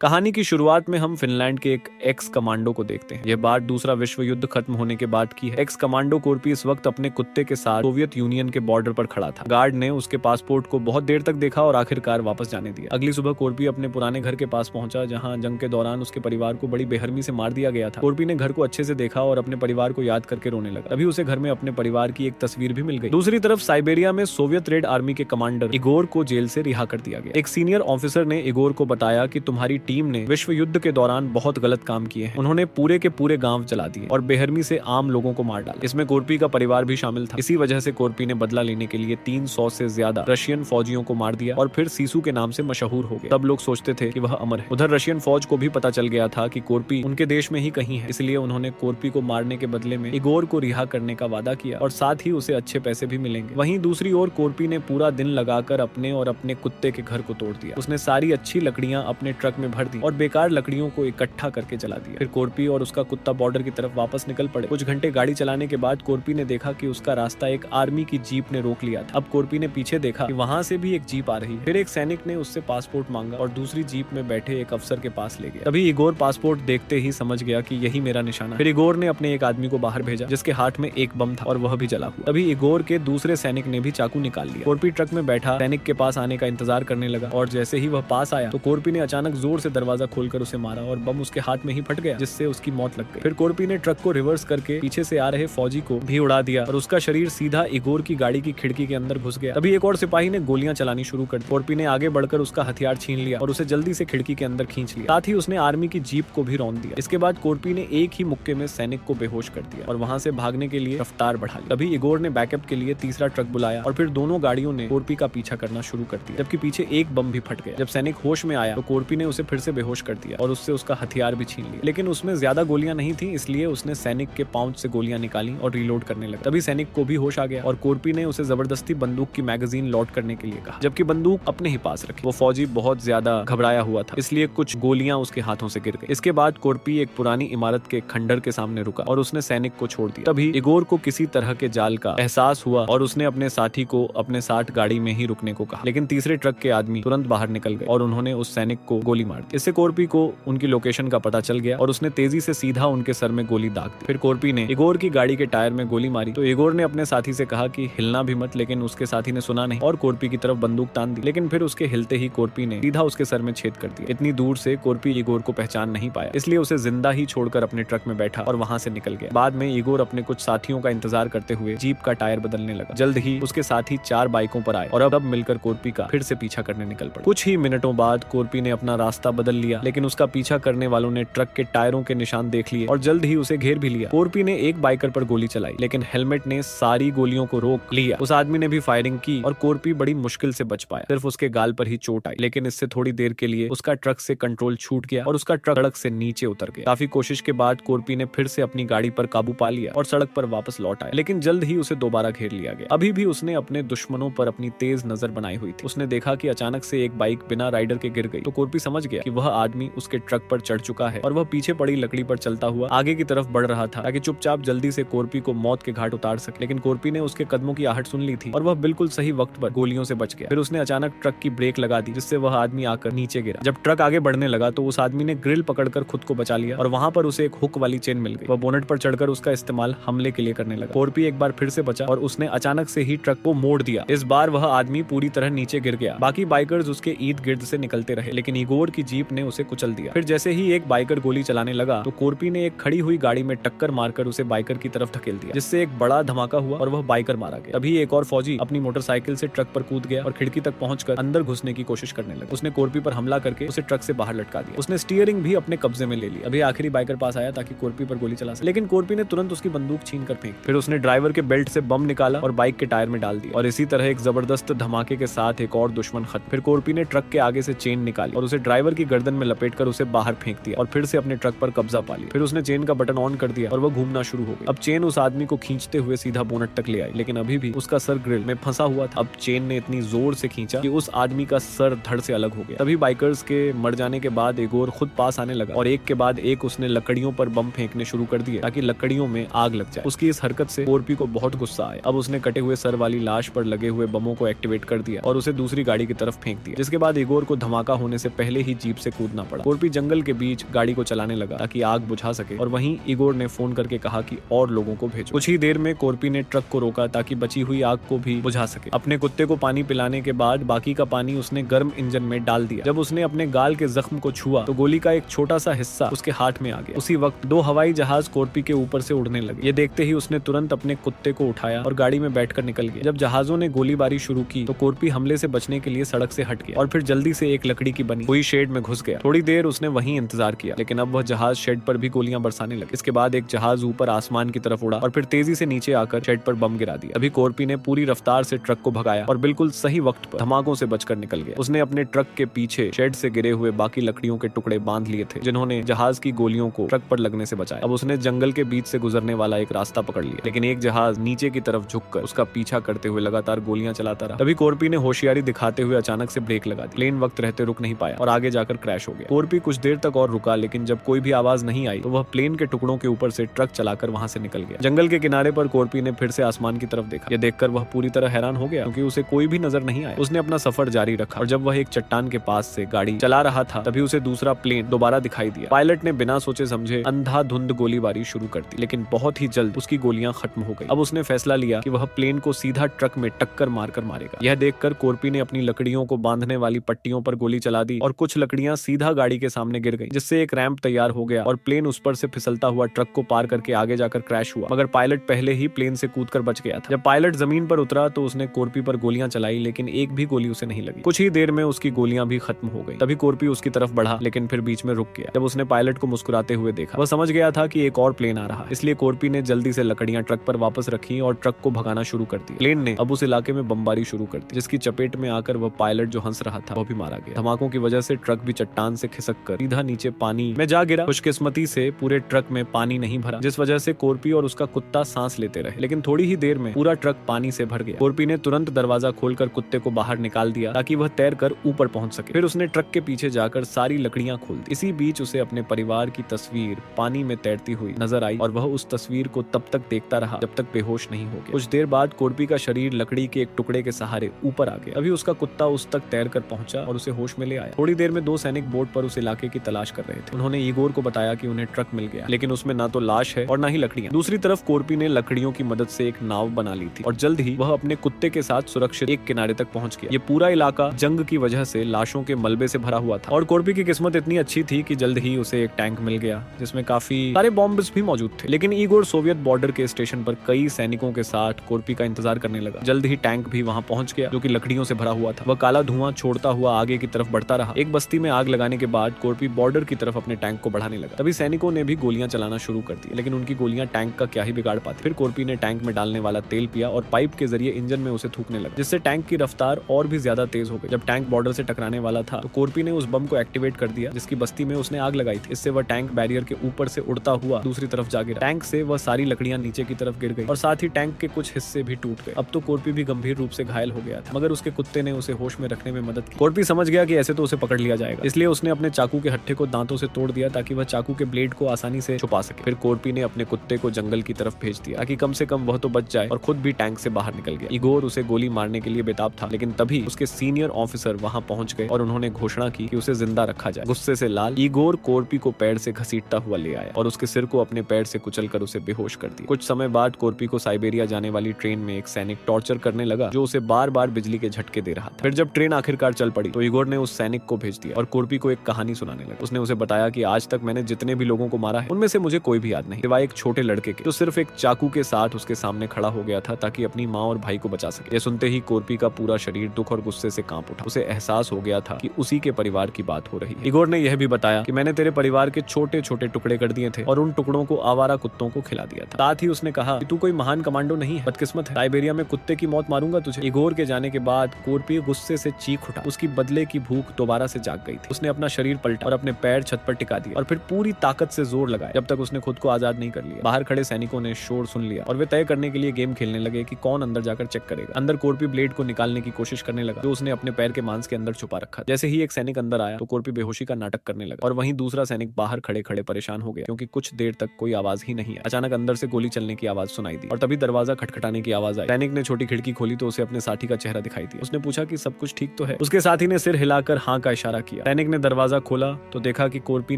कहानी की शुरुआत में हम फिनलैंड के एक एक्स कमांडो को देखते हैं। यह बात दूसरा विश्व युद्ध खत्म होने के बाद की है। एक्स कमांडो कोर्पी इस वक्त अपने कुत्ते के साथ सोवियत यूनियन के बॉर्डर पर खड़ा था। गार्ड ने उसके पासपोर्ट को बहुत देर तक देखा और आखिरकार वापस जाने दिया। अगली सुबह कोर्पी अपने पुराने घर के पास पहुंचा, जहां जंग के दौरान उसके परिवार को बड़ी बेरहमी से मार दिया गया था। कोर्पी ने घर को अच्छे से देखा और अपने परिवार को याद करके रोने लगा। तभी उसे घर में अपने परिवार की एक तस्वीर भी मिल गई। दूसरी तरफ साइबेरिया में सोवियत रेड आर्मी के कमांडर इगोर को जेल से रिहा कर दिया गया। एक सीनियर ऑफिसर ने इगोर को बताया कि तुम्हारी टीम ने विश्व युद्ध के दौरान बहुत गलत काम किए हैं। उन्होंने पूरे के पूरे गांव जला दिए और बेरहमी से आम लोगों को मार डाला। इसमें कोर्पी का परिवार भी शामिल था। इसी वजह से कोर्पी ने बदला लेने के लिए 300 से ज्यादा रशियन फौजियों को मार दिया और फिर सीसू के नाम से मशहूर हो गए। तब लोग सोचते थे कि वह अमर है। उधर रशियन फौज को भी पता चल गया था कि कोर्पी उनके देश में ही कहीं है, इसलिए उन्होंने कोर्पी को मारने के बदले में इगोर को रिहा करने का वादा किया और साथ ही उसे अच्छे पैसे भी मिलेंगे। वहीं दूसरी ओर कोर्पी ने पूरा दिन लगाकर अपने और अपने कुत्ते के घर को तोड़ दिया। उसने सारी अच्छी लकड़ियां अपने ट्रक में भर दी और बेकार लकड़ियों को इकट्ठा करके जला दिया। फिर कोर्पी और उसका कुत्ता बॉर्डर की तरफ वापस निकल पड़े। कुछ घंटे गाड़ी चलाने के बाद कोर्पी ने देखा कि उसका रास्ता एक आर्मी की जीप ने रोक लिया था। अब कोर्पी ने पीछे देखा कि वहां से भी एक जीप आ रही है। फिर एक सैनिक ने उससे पासपोर्ट मांगा और दूसरी जीप में बैठे एक अफसर के पास ले गया। तभी इगोर पासपोर्ट देखते ही समझ गया कि यही मेरा निशाना। फिर इगोर ने अपने एक आदमी को बाहर भेजा जिसके हाथ में एक बम था और वह भी जला हुआ। तभी इगोर के दूसरे सैनिक ने भी चाकू निकाल लिया। कोर्पी ट्रक में बैठा सैनिक के पास आने का इंतजार करने लगा और जैसे ही वह पास आया तो कोर्पी ने अचानक जोर से दरवाजा खोलकर उसे मारा और बम उसके हाथ में ही फट गया, जिससे उसकी मौत लग गई। फिर कोर्पी ने ट्रक को रिवर्स करके पीछे से आ रहे फौजी को भी उड़ा दिया और उसका शरीर सीधा इगोर की गाड़ी की खिड़की के अंदर घुस गया। तभी एक और सिपाही ने गोलियां चलानी शुरू कर दी। कोर्पी ने आगे बढ़कर उसका हथियार छीन लिया और उसे जल्दी से खिड़की के अंदर खींच लिया। साथ ही उसने आर्मी की जीप को भी रौंद दिया। इसके बाद कोर्पी ने एक ही मुक्के में सैनिक को बेहोश कर दिया और वहां से भागने के लिए रफ्तार बढ़ा ली। तभी इगोर ने बैकअप के लिए तीसरा ट्रक बुलाया और फिर दोनों गाड़ियों ने कोर्पी का पीछा करना शुरू कर दिया, जबकि पीछे एक बम भी फट गया। जब सैनिक होश में आया तो कोर्पी ने उसे फिर से बेहोश कर दिया और उससे उसका हथियार भी छीन लिया, लेकिन उसमें ज्यादा गोलियां नहीं थी, इसलिए उसने सैनिक के पाउच से गोलियां निकाली और रीलोड करने लगा। तभी सैनिक को भी होश आ गया और कोर्पी ने उसे जबरदस्ती बंदूक की मैगजीन लोड करने के लिए कहा, जबकि बंदूक अपने ही पास रखी। वो फौजी बहुत ज्यादा घबराया हुआ था, इसलिए कुछ गोलियां उसके हाथों से गिर गई। इसके बाद कोर्पी एक पुरानी इमारत के खंडर के सामने रुका और उसने सैनिक को छोड़ दिया। तभी इगोर को किसी तरह के जाल का एहसास हुआ और उसने अपने साथी को अपने साथ गाड़ी में ही रुकने को कहा, लेकिन तीसरे ट्रक के आदमी तुरंत बाहर निकल गए और उन्होंने उस सैनिक को गोली मार दी। इससे कोर्पी को उनकी लोकेशन का पता चल गया और उसने तेजी से सीधा उनके सर में गोली दाग दी। फिर कोर्पी ने इगोर की गाड़ी के टायर में गोली मारी तो इगोर ने अपने साथी से कहा कि हिलना भी मत, लेकिन उसके साथी ने सुना नहीं और कोर्पी की तरफ बंदूक तान दी, लेकिन फिर उसके हिलते ही कोर्पी ने सीधा उसके सर में छेद कर दिया। इतनी दूर से कोर्पी इगोर को पहचान नहीं पाया, इसलिए उसे जिंदा ही छोड़कर अपने ट्रक में बैठा और वहां से निकल गया। बाद में इगोर अपने कुछ साथियों का इंतजार करते हुए जीप का टायर बदलने लगा। जल्द ही उसके साथी 4 बाइकों पर आए और अब मिलकर कोर्पी का फिर से पीछा करने निकल पड़े। कुछ ही मिनटों बाद कोर्पी ने अपना रास्ता बदल लिया, लेकिन उसका पीछा करने वालों ने ट्रक के टायरों के निशान देख लिए और जल्द ही उसे घेर भी लिया। कोर्पी ने एक बाइकर पर गोली चलाई, लेकिन हेलमेट ने सारी गोलियों को रोक लिया। उस आदमी ने भी फायरिंग की और कोर्पी बड़ी मुश्किल से बच पाया। सिर्फ उसके गाल पर ही चोट आई, लेकिन इससे थोड़ी देर के लिए उसका ट्रक से कंट्रोल छूट गया और उसका ट्रक सड़क से नीचे उतर गया। काफी कोशिश के बाद कोर्पी ने फिर से अपनी गाड़ी पर काबू पा लिया और सड़क पर वापस लौट आया, लेकिन जल्द ही उसे दोबारा घेर लिया गया। अभी भी उसने अपने दुश्मनों पर अपनी तेज नजर बनाई हुई थी। उसने देखा कि अचानक से एक बाइक बिना राइडर के गिर गई तो कोर्पी समझ गया कि वह आदमी उसके ट्रक पर चढ़ चुका है और वह पीछे पड़ी लकड़ी पर चलता हुआ आगे की तरफ बढ़ रहा था ताकि चुपचाप जल्दी से कोर्पी को मौत के घाट उतार सके। लेकिन कोर्पी ने उसके कदमों की आहट सुन ली थी और वह बिल्कुल सही वक्त पर गोलियों से बच गया। फिर उसने अचानक ट्रक की ब्रेक लगा दी, जिससे वह आदमी आकर नीचे गिरा। जब ट्रक आगे बढ़ने लगा तो उस आदमी ने ग्रिल पकड़कर खुद को बचा लिया और वहां पर उसे एक हुक वाली चेन मिल गई। वह बोनेट पर चढ़कर उसका इस्तेमाल हमले के लिए करने लगा। कोर्पी एक बार फिर से बचा और उसने अचानक से ही ट्रक को मोड़ दिया। इस बार वह आदमी पूरी तरह नीचे गिर गया। बाकी बाइकर्स उसके इर्द गिर्द से निकलते रहे, लेकिन इगोर की जीप ने उसे कुचल दिया। फिर जैसे ही एक बाइकर गोली चलाने लगा तो कोर्पी ने एक खड़ी हुई गाड़ी में टक्कर मारकर उसे बाइकर की तरफ धकेल दिया, जिससे एक बड़ा धमाका हुआ और वह बाइकर मारा गया। तभी एक और फौजी अपनी मोटरसाइकिल से ट्रक पर कूद गया और खिड़की तक पहुंचकर अंदर घुसने की कोशिश करने लगा। उसने कोर्पी पर हमला करके उसे ट्रक से बाहर लटका दिया। उसने स्टीयरिंग भी अपने कब्जे में ले ली। अभी आखिरी बाइकर पास आया ताकि कोर्पी पर गोली चला सके, लेकिन कोर्पी ने तुरंत उसकी बंदूक छीन कर फेंक। फिर उसने ड्राइवर के बेल्ट से बम निकाला और बाइक के टायर में डाल दिया और इसी तरह एक जबरदस्त धमाके के साथ एक और दुश्मन खत्म। फिर कोर्पी ने ट्रक के आगे से चेन निकाली और उसे ड्राइवर की गर्दन में लपेटकर उसे बाहर फेंक दिया और फिर से अपने ट्रक पर कब्जा पा लिया। फिर उसने चेन का बटन ऑन कर दिया और वह घूमना शुरू हो गई। अब चेन उस आदमी को खींचते हुए सीधा बोनट तक ले आई, लेकिन अभी भी उसका सर ग्रिल में फंसा हुआ था। अब चेन ने इतनी जोर से खींचा कि उस आदमी का सर धड़ से अलग हो गया। तभी बाइकर्स के मर जाने के बाद इगोर खुद पास आने लगा और एक के बाद एक उसने लकड़ियों पर बम फेंकने शुरू कर दिए ताकि लकड़ियों में आग लग जाए। उसकी इस हरकत से कोर्पी को बहुत गुस्सा आया। अब उसने कटे हुए सर वाली लाश पर लगे हुए बमों को एक्टिवेट कर दिया और उसे दूसरी गाड़ी की तरफ फेंक दिया, जिसके बाद इगोर को धमाका होने से पहले ही जीप जीप से कूदना पड़ा। कोर्पी जंगल के बीच गाड़ी को चलाने लगा ताकि आग बुझा सके और वहीं इगोर ने फोन करके कहा कि और लोगों को भेजो। कुछ ही देर में कोर्पी ने ट्रक को रोका ताकि बची हुई आग को भी बुझा सके। अपने कुत्ते को पानी पिलाने के बाद बाकी का पानी उसने गर्म इंजन में डाल दिया। जब उसने अपने गाल के जख्म को छुआ तो गोली का एक छोटा सा हिस्सा उसके हाथ में आ गया। उसी वक्त 2 हवाई जहाज कोर्पी के ऊपर से उड़ने लगे। ये देखते ही उसने तुरंत अपने कुत्ते को उठाया और गाड़ी में बैठकर निकल गया। जब जहाजों ने गोलीबारी शुरू की तो कोर्पी हमले से बचने के लिए सड़क से हट गया और फिर जल्दी से एक लकड़ी की बनी हुई शेड में घुस गया। थोड़ी देर उसने वहीं इंतजार किया, लेकिन अब वह जहाज शेड पर भी गोलियां बरसाने लगे। इसके बाद एक जहाज ऊपर आसमान की तरफ उड़ा और फिर तेजी से नीचे आकर शेड पर बम गिरा दिया। अभी कोर्पी ने पूरी रफ्तार से ट्रक को भगाया और बिल्कुल सही वक्त पर धमाकों से बचकर निकल गया। उसने अपने ट्रक के पीछे शेड से गिरे हुए बाकी लकड़ियों के टुकड़े बांध लिए थे, जिन्होंने जहाज की गोलियों को ट्रक पर लगने से बचाया। अब उसने जंगल के बीच से गुजरने वाला एक रास्ता पकड़ लिया, लेकिन एक जहाज नीचे की तरफ झुककर उसका पीछा करते हुए लगातार गोलियां चलाता रहा। तभी कोर्पी ने होशियारी दिखाते हुए अचानक से ब्रेक लगा दी। प्लेन वक्त रहते रुक नहीं पाया और आगे जाकर क्रैश हो गया। कोर्पी कुछ देर तक और रुका, लेकिन जब कोई भी आवाज नहीं आई तो वह प्लेन के टुकड़ों के ऊपर से ट्रक चलाकर वहां से निकल गया। जंगल के किनारे पर कोर्पी ने फिर से आसमान की तरफ देखा। यह देखकर वह पूरी तरह हैरान हो गया, क्योंकि उसे कोई भी नजर नहीं आया। उसने अपना सफर जारी रखा और जब वह एक चट्टान के पास से गाड़ी चला रहा था तभी उसे दूसरा प्लेन दोबारा दिखाई दिया। पायलट ने बिना सोचे समझे अंधाधुंध गोलीबारी शुरू कर दी, लेकिन बहुत ही जल्द उसकी गोलियां खत्म हो गई। अब उसने फैसला लिया कि वह प्लेन को सीधा ट्रक में टक्कर मारकर मारेगा। यह देखकर कोर्पी ने अपनी लकड़ियों को बांधने वाली पट्टियों पर गोली चला दी और कुछ लकड़ियां सीधा गाड़ी के सामने गिर गईं, जिससे एक रैंप तैयार हो गया और प्लेन उस पर से फिसलता हुआ ट्रक को पार करके आगे जाकर क्रैश हुआ। मगर पायलट पहले ही प्लेन से कूदकर बच गया था। जब पायलट जमीन पर उतरा तो उसने कोर्पी पर गोलियां चलाई, लेकिन एक भी गोली उसे नहीं लगी। कुछ ही देर में उसकी गोलियां भी खत्म हो गई। तभी कोर्पी उसकी तरफ बढ़ा, लेकिन फिर बीच में रुक गया। जब उसने पायलट को मुस्कुराते हुए देखा, वह समझ गया था कि एक और प्लेन आ रहा है। इसलिए कोर्पी ने जल्दी से लकड़ियां ट्रक पर वापस रखी और ट्रक को भगाना शुरू कर दिया। प्लेन ने अब उस इलाके में बमबारी शुरू कर दी, जिसकी चपेट में आकर वह पायलट जो हंस रहा था वह भी मारा गया। धमाकों की वजह से ट्रक भी चट्टान से खिसककर सीधा नीचे पानी में जा गिरा। खुशकिस्मती से पूरे ट्रक में पानी नहीं भरा, जिस वजह से कोर्पी और उसका कुत्ता सांस लेते रहे, लेकिन थोड़ी ही देर में पूरा ट्रक पानी से भर गया। कोर्पी ने तुरंत दरवाजा खोलकर कुत्ते को बाहर निकाल दिया ताकि वह तैरकर ऊपर पहुंच सके। फिर उसने ट्रक के पीछे जाकर सारी लकड़ियां खोल दी। इसी बीच उसे अपने परिवार की तस्वीर पानी में तैरती हुई नजर आई और वह उस तस्वीर को तब तक देखता रहा जब तक बेहोश नहीं हो गया। कुछ देर बाद कोर्पी का शरीर लकड़ी के एक टुकड़े के सहारे ऊपर आ गया। अभी उसका कुत्ता उस तक तैरकर पहुंचा और उसे होश में ले आया। थोड़ी देर में 2 सैनिक बोट पर उस इलाके की तलाश कर रहे थे। उन्होंने इगोर को बताया कि उन्हें ट्रक मिल गया, लेकिन उसमें ना तो लाश है और ना ही लकड़ियां। दूसरी तरफ कोर्पी ने लकड़ियों की मदद से एक नाव बना ली थी और जल्द ही वह अपने कुत्ते के साथ सुरक्षित एक किनारे तक पहुंच गया। ये पूरा इलाका जंग की वजह से लाशों के मलबे से भरा हुआ था और कोर्पी की किस्मत इतनी अच्छी थी कि जल्द ही उसे एक टैंक मिल गया, जिसमें काफी सारे बॉम्ब्स भी मौजूद थे। लेकिन इगोर सोवियत बॉर्डर के स्टेशन पर कई सैनिकों के साथ कोर्पी का इंतजार करने लगा। जल्द ही टैंक भी वहां पहुंच गया, जो कि लकड़ियों से भरा हुआ था। वह काला धुआं छोड़ता हुआ आगे की तरफ बढ़ता रहा। एक बस्ती में आग लगाने के बाद कोर्पी बॉर्डर की तरफ अपने टैंक को बढ़ाने लगा। तभी सैनिकों ने भी गोलियां चलाना शुरू कर दी, लेकिन उनकी गोलियां टैंक का क्या ही बिगाड़ पाती। फिर कोर्पी ने टैंक में डालने वाला तेल पिया और पाइप के जरिए इंजन में उसे थूकने लगा, जिससे टैंक की रफ्तार और भी ज्यादा तेज हो गई। जब टैंक बॉर्डर से टकराने वाला था तो कोर्पी ने उस बम को एक्टिवेट कर दिया, जिसकी बस्ती में उसने आग लगाई थी। इससे वह टैंक बैरियर के ऊपर से उड़ता हुआ दूसरी तरफ जा गिरा। टैंक से वह सारी लकड़ियां नीचे की तरफ गिर गई और साथ ही टैंक के कुछ हिस्से भी टूट गए। अब तो कोर्पी भी गंभीर रूप से घायल हो गया था, मगर उसके कुत्ते ने उसे होश में रखने में मदद की। कोर्पी समझ गया कि ऐसे तो उसे पकड़ लिया जाएगा, इसलिए उसने अपने चाकू के हट्टे को दांतों से तोड़ दिया ताकि वह चाकू के ब्लेड को आसानी से छुपा सके। फिर कोर्पी ने अपने कुत्ते को जंगल की तरफ भेज दिया ताकि कम से कम वह तो बच जाए और खुद भी टैंक से बाहर निकल गया। इगोर उसे गोली मारने के लिए बेताब था, लेकिन तभी उसके सीनियर ऑफिसर वहां पहुंच गए और उन्होंने घोषणा की कि उसे जिंदा रखा जाए। गुस्से से लाल इगोर कोर्पी को पैर से घसीटता हुआ ले आया और उसके सिर को अपने पैर से कुचलकर उसे बेहोश कर दिया। कुछ समय बाद कोर्पी को साइबेरिया जाने वाली ट्रेन में एक सैनिक टॉर्चर करने लगा, जो उसे बार बार बिजली के झटके दे रहा था। फिर जब ट्रेन आखिरकार चल पड़ी तो इगोर ने उस सैनिक को भेज दिया और कोर्पी को एक कहानी सुनाने लगा। उसने उसे बताया कि आज तक मैंने जितने भी लोगों को मारा है उनमें से मुझे कोई भी याद नहीं, सिवाय एक छोटे लड़के के, जो सिर्फ एक चाकू के साथ उसके सामने खड़ा हो गया था ताकि अपनी माँ और भाई को बचा सके। यह सुनते ही कोर्पी का पूरा शरीर दुख और गुस्से से कांप उठा। उसे एहसास हो गया था कि उसी के परिवार की बात हो रही है। इगोर ने यह भी बताया कि मैंने तेरे परिवार के छोटे छोटे टुकड़े कर दिए थे और उन टुकड़ों को आवारा कुत्तों को खिला दिया था। साथ ही उसने कहा कि तू कोई महान कमांडो नहीं है, बदकिस्मत है, साइबेरिया में कुत्ते की मौत मारूंगा तुझे। इगोर के जाने के बाद कोर्पी गुस्से से चीख उठा। उसकी बदले की भूख दोबारा से जाग गई थी। उसने अपना शरीर पलटा और अपने पैर छत पर टिका दिया और फिर पूरी ताकत से जोर लगाया जब तक उसने खुद को आजाद नहीं कर लिया। बाहर खड़े सैनिकों ने शोर सुन लिया और वे तय करने के लिए गेम खेलने लगे कि कौन अंदर जाकर चेक करेगा। अंदर कोर्पी ब्लेड को निकालने की कोशिश करने लगा, जो उसने अपने पैर के मांस के अंदर छुपा रखा। जैसे ही एक सैनिक अंदर आया तो कोर्पी बेहोशी का नाटक करने लगा और वहीं दूसरा सैनिक बाहर खड़े खड़े परेशान हो गया, क्योंकि कुछ देर तक कोई आवाज ही नहीं आई। अचानक अंदर से गोली चलने की आवाज सुनाई दी और तभी दरवाजा खटखटाने की आवाज आई। सैनिक ने छोटी खिड़की खोली तो उसे अपने साथी का चेहरा दिखाई दिया। उसने पूछा कि सब कुछ ठीक तो है। उसके साथी ने सिर हिलाकर हाँ का इशारा किया। किया। सैनिक ने दरवाजा खोला तो देखा कि कोर्पी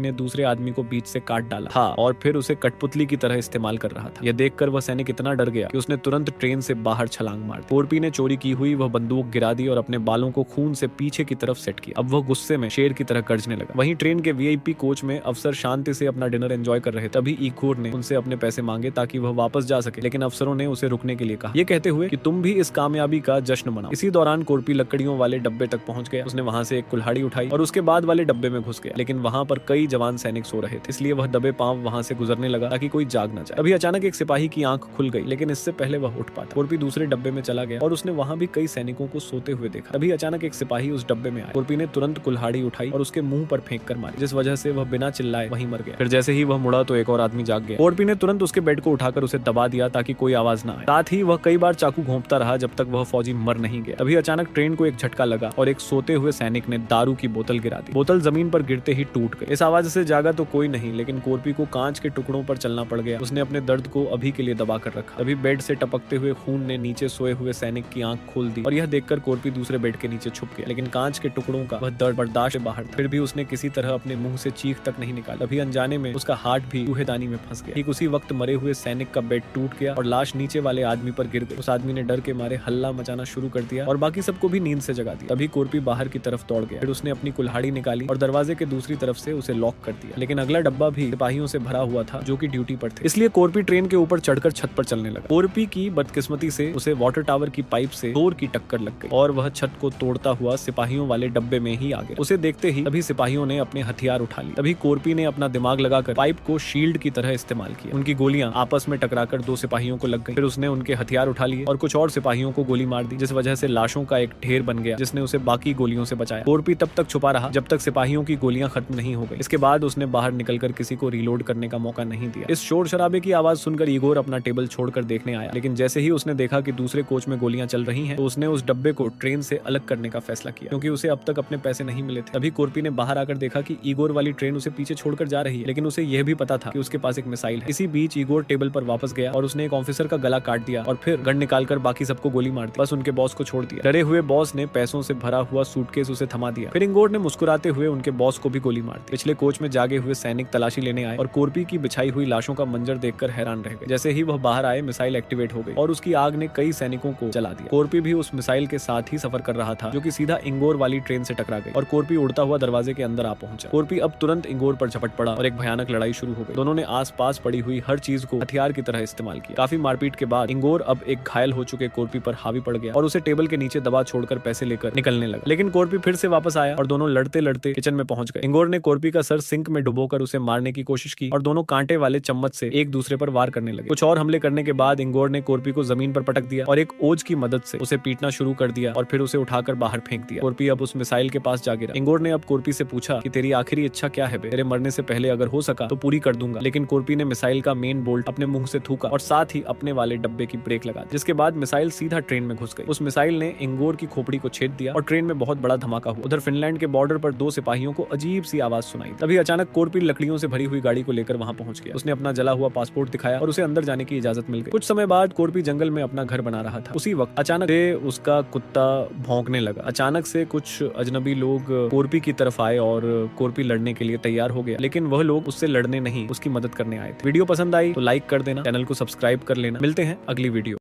ने दूसरे आदमी को बीच से काट डाला था और फिर उसे कठपुतली की तरह इस्तेमाल कर रहा था। यह देखकर वह सैनिक इतना डर गया कि उसने तुरंत ट्रेन से बाहर छलांग मार दी। कोर्पी ने चोरी की हुई वह बंदूक गिरा दी और अपने बालों को खून से पीछे की तरफ सेट किया। अब वह गुस्से में शेर की तरह गर्जने लगा। वहीं ट्रेन के वीआईपी कोच में अफसर शांति से अपना डिनर एंजॉय कर रहे थे। तभी इगोर ने उनसे अपने पैसे मांगे ताकि वह वापस जा सके, लेकिन अफसरों ने उसे रुकने के लिए कहा, ये कहते हुए कि तुम भी इस कामयाबी का जश्न मनाओ। इसी दौरान कोर्पी लकड़ियों वाले डब्बे तक पहुंच गया। उसने वहां से एक कुल्हाड़ी उठाई और उसके बाद वाले डब्बे में घुस गया, लेकिन वहां पर कई जवान सैनिक सो रहे थे, इसलिए वह दबे पांव वहां से गुजरने लगा ताकि कोई जाग न जाए। अभी अचानक एक सिपाही की आंख खुल गई, लेकिन इससे पहले वह उठ पाता। कोर्पी दूसरे डब्बे में चला गया और उसने वहां भी कई सैनिकों को सोते हुए देखा। तभी अचानक एक सिपाही उस डब्बे में आया। कोर्पी ने तुरंत कुल्हाड़ी उठाई और उसके मुंह पर फेंक कर मारी, जिस वजह से वह बिना चिल्लाए वहीं मर गया। फिर जैसे ही वह मुड़ा तो एक और आदमी जाग गया। कोर्पी ने तुरंत उसके बेड को उठाकर उसे दबा दिया ताकि कोई आवाज न आए। साथ ही वह कई बार चाकू घोंपता रहा जब तक वह फौजी मर नहीं गया। तभी अचानक ट्रेन को एक झटका लगा और एक सोते हुए सैनिक ने दारू की बोतल गिरा दी। बोतल जमीन पर गिरते ही टूट गई। इस आवाज से जागा तो कोई नहीं, लेकिन कोर्पी को कांच के टुकड़ों पर चलना पड़ गया। उसने अपने दर्द को अभी के लिए दबा कर रखा। तभी बेड से टपकते हुए खून ने नीचे सोए हुए सैनिक की आंख खोल दी और यह देखकर कोर्पी दूसरे बेड के नीचे छुप गया, लेकिन कांच के टुकड़ों का वह दर्द बर्दाश्त से बाहर था। फिर भी उसने किसी तरह अपने मुंह से चीख तक नहीं निकाला। तभी अनजाने में उसका हार्ट भी चूहेदानी में फंस गया। ठीक उसी वक्त मरे हुए सैनिक का बेड टूट गया और लाश नीचे वाले आदमी पर गिर गई। उस आदमी ने डर के मारे हल्ला मचाना शुरू कर दिया और बाकी सबको भी नींद से जगा दिया। तभी कोर्पी बाहर की तरफ दौड़ गया। फिर उसने अपनी कुल्हाड़ी निकाली और दरवाजे के दूसरी तरफ से उसे लॉक कर दिया, लेकिन अगला डब्बा भी सिपाहियों से भरा हुआ था जो कि ड्यूटी पर थे, इसलिए कोर्पी ट्रेन के ऊपर चढ़कर छत पर चलने लगा। कोर्पी की बदकिस्मती से उसे वाटर टावर की पाइप से जोर की टक्कर लग गई और वह छत को तोड़ता हुआ सिपाहियों वाले डब्बे में ही आ गया। उसे देखते ही तभी सिपाहियों ने अपने हथियार उठा लिए। तभी कोर्पी ने अपना दिमाग लगाकर पाइप को शील्ड की तरह इस्तेमाल किया। उनकी गोलियां आपस में टकराकर दो सिपाहियों को लग गई। फिर उसने उनके हथियार उठा लिए और कुछ और सिपाहियों को गोली मार दी, जिस वजह से लाशों का एक ढेर बन गया, जिसने उसे बाकी गोलियों से बचाया। कोर्पी तब तक छुपा रहा जब तक सिपाहियों की गोलियां खत्म नहीं हो गई। इसके बाद उसने बाहर निकलकर किसी को रीलोड करने का मौका नहीं दिया। इस शोर शराबे की आवाज सुनकर इगोर अपना टेबल छोड़कर देखने आया, लेकिन जैसे ही उसने देखा कि दूसरे कोच में गोलियां चल रही हैं, तो उसने उस डब्बे को ट्रेन से अलग करने का फैसला किया, क्योंकि उसे अब तक अपने पैसे नहीं मिले थे। तभी कोर्पी ने बाहर आकर देखा कि इगोर वाली ट्रेन उसे पीछे छोड़कर जा रही है, लेकिन उसे यह भी पता था कि उसके पास एक मिसाइल है। इसी बीच इगोर टेबल पर वापस गया और उसने एक ऑफिसर का गला काट दिया और फिर गन निकालकर बाकी सबको गोली मार दी। बस उनके बॉस को छोड़ दिया। डरे हुए बॉस ने पैसों से भरा हुआ सूटकेस उसे थमा दिया। फिर इगोर ने मुस्कुराते हुए उनके बॉस को भी गोली मार दी। पिछले कोच में जागे हुए सैनिक तलाशी लेने आए और कोर्पी की बिछाई हुई लाशों का मंजर देखकर हैरान रह गए। जैसे ही वह बाहर आए, मिसाइल एक्टिवेट हो गई और उसकी आग ने कई सैनिकों को जला दिया। कोर्पी भी उस मिसाइल के साथ ही सफर कर रहा था, जो कि सीधा इंगोर वाली ट्रेन से टकरा गई और कोर्पी उड़ता हुआ दरवाजे के अंदर आ पहुंचा। कोर्पी अब तुरंत इंगोर पर झपट पड़ा और एक भयानक लड़ाई शुरू हो गई। दोनों ने आसपास पड़ी हुई हर चीज को हथियार की तरह इस्तेमाल किया। काफी मारपीट के बाद इंगोर अब एक घायल हो चुके कोर्पी पर हावी पड़ गया और उसे टेबल के नीचे दबा छोड़कर पैसे लेकर निकलने लगा, लेकिन कोर्पी फिर से वापस आया और दोनों लड़ते लड़ते किचन में पहुंच गए। इंगोर ने कोर्पी का सर सिंक में डुबोकर उसे मारने की कोशिश की और दोनों कांटे वाले चम्मच से एक दूसरे पर वार करने लगे। कुछ और हमले करने के बाद इंगोर ने कोर्पी को जमीन पर पटक दिया और एक ओज की मदद से उसे पीटना शुरू कर दिया और फिर उसे उठाकर बाहर फेंक दिया। कोर्पी अब उस मिसाइल के पास जा गिरा। इंगोर ने अब कोर्पी से पूछा कि तेरी आखिरी इच्छा क्या है बे? तेरे मरने से पहले अगर हो सका तो पूरी कर दूंगा। लेकिन कोर्पी ने मिसाइल का मेन बोल्ट अपने मुंह से थूका और साथ ही अपने वाले डब्बे की ब्रेक लगा दी, जिसके बाद मिसाइल सीधा ट्रेन में घुस गई। उस मिसाइल ने इंगोर की खोपड़ी को छेद दिया और ट्रेन में बहुत बड़ा धमाका हुआ। उधर फिनलैंड के बॉर्डर पर दो सिपाहियों को अजीब सी आवाज सुनाई। तभी अचानक कोर्पी लकड़ियों से भरी हुई गाड़ी को लेकर वहां पहुंच गया। उसने अपना जला हुआ पासपोर्ट दिखाया और उसे अंदर जाने की इजाजत मिल गई। कुछ समय बाद कोर्पी जंगल में अपना घर बना रहा था। उसी वक्त अचानक से उसका कुत्ता भौंकने लगा। अचानक से कुछ अजनबी लोग कोर्पी की तरफ आए और कोर्पी लड़ने के लिए तैयार हो गया, लेकिन वह लोग उससे लड़ने नहीं, उसकी मदद करने आए थे। वीडियो पसंद आई तो लाइक कर देना, चैनल को सब्सक्राइब कर लेना। मिलते हैं अगली वीडियो।